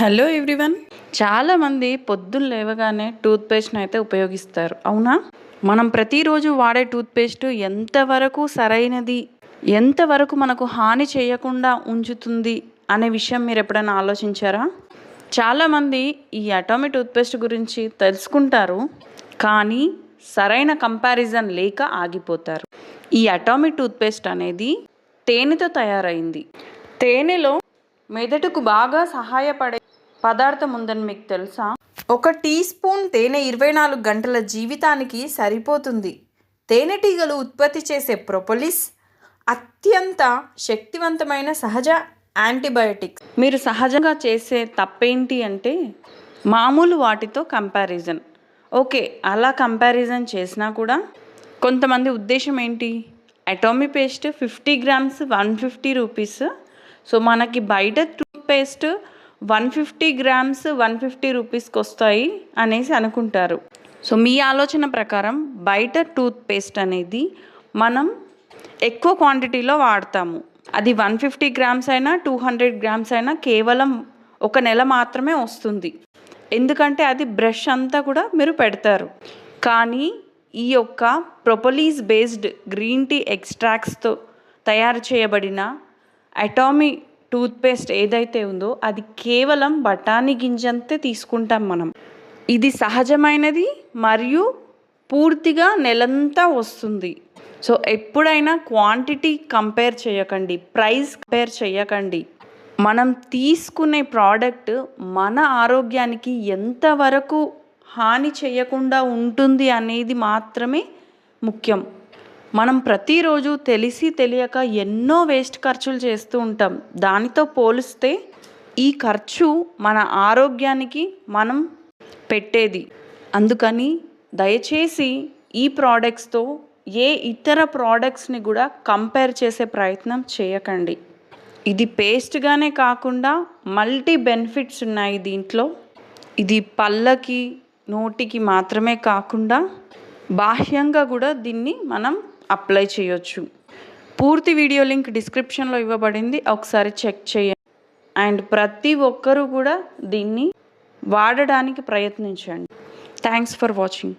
Hello everyone. చాలామంది పొద్దున్న లేవగానే టూత్పేస్ట్ని అయితే ఉపయోగిస్తారు, అవునా? మనం ప్రతిరోజు వాడే టూత్పేస్ట్ ఎంతవరకు సరైనది, ఎంతవరకు మనకు హాని చేయకుండా ఉంచుతుంది అనే విషయం మీరు ఎప్పుడైనా ఆలోచించారా? చాలామంది ఈ అటామిక్ టూత్పేస్ట్ గురించి తెలుసుకుంటారు, కానీ సరైన కంపారిజన్ లేక ఆగిపోతారు. ఈ అటామిక్ టూత్పేస్ట్ అనేది తేనెతో తయారైంది. తేనెలో మెదడుకు బాగా సహాయపడే పదార్థం ఉందని మీకు తెలుసా? 1 టీ స్పూన్ తేనె 24 గంటల జీవితానికి సరిపోతుంది. తేనెటీగలు ఉత్పత్తి చేసే ప్రొపోలిస్ అత్యంత శక్తివంతమైన సహజ యాంటీబయాటిక్. మీరు సహజంగా చేసే తప్పేంటి అంటే మామూలు వాటితో కంపారిజన్. ఓకే, అలా కంపారిజన్ చేసినా కూడా కొంతమంది ఉద్దేశం ఏంటి, atomic paste 50 grams 150 rupees, so మనకి బయట టూత్పేస్ట్ 150 గ్రామ్స్ 150 రూపీస్కి వస్తాయి అనేసి అనుకుంటారు. సో మీ ఆలోచన ప్రకారం బయట టూత్పేస్ట్ అనేది మనం ఎక్కువ క్వాంటిటీలో వాడతాము. అది 150 గ్రామ్స్ అయినా 200 గ్రామ్స్ అయినా కేవలం 1 నెల మాత్రమే వస్తుంది, ఎందుకంటే అది బ్రష్ అంతా కూడా మీరు పెడతారు. కానీ ఈ యొక్క ప్రొపోలీస్ బేస్డ్ గ్రీన్ టీ ఎక్స్ట్రాక్ట్స్తో తయారు చేయబడిన అటామిక్ టూత్పేస్ట్ ఏదైతే ఉందో అది కేవలం బఠానీ గింజంతే తీసుకుంటాం మనం. ఇది సహజమైనది మరియు పూర్తిగా నెలంతా వస్తుంది. సో ఎప్పుడైనా క్వాంటిటీ కంపేర్ చేయకండి, ప్రైస్ కంపేర్ చేయకండి. మనం తీసుకునే ప్రోడక్ట్ మన ఆరోగ్యానికి ఎంతవరకు హాని చేయకుండా ఉంటుంది అనేది మాత్రమే ముఖ్యం. మనం ప్రతిరోజు తెలిసి తెలియక ఎన్నో వేస్ట్ ఖర్చులు చేస్తూ ఉంటాం. దానితో పోలిస్తే ఈ ఖర్చు మన ఆరోగ్యానికి మనం పెట్టేది. అందుకని దయచేసి ఈ ప్రోడక్ట్స్తో ఏ ఇతర ప్రోడక్ట్స్ని కూడా కంపేర్ చేసే ప్రయత్నం చేయకండి. ఇది పేస్ట్గానే కాకుండా మల్టీ బెనిఫిట్స్ ఉన్నాయి దీంట్లో. ఇది పళ్ళకి నోటికి మాత్రమే కాకుండా బాహ్యంగా కూడా దీన్ని మనం అప్లై చేయొచ్చు. పూర్తి వీడియో లింక్ డిస్క్రిప్షన్లో ఇవ్వబడింది, ఒకసారి చెక్ చేయండి. అండ్ ప్రతి ఒక్కరూ కూడా దీన్ని వాడడానికి ప్రయత్నించండి. Thanks for watching.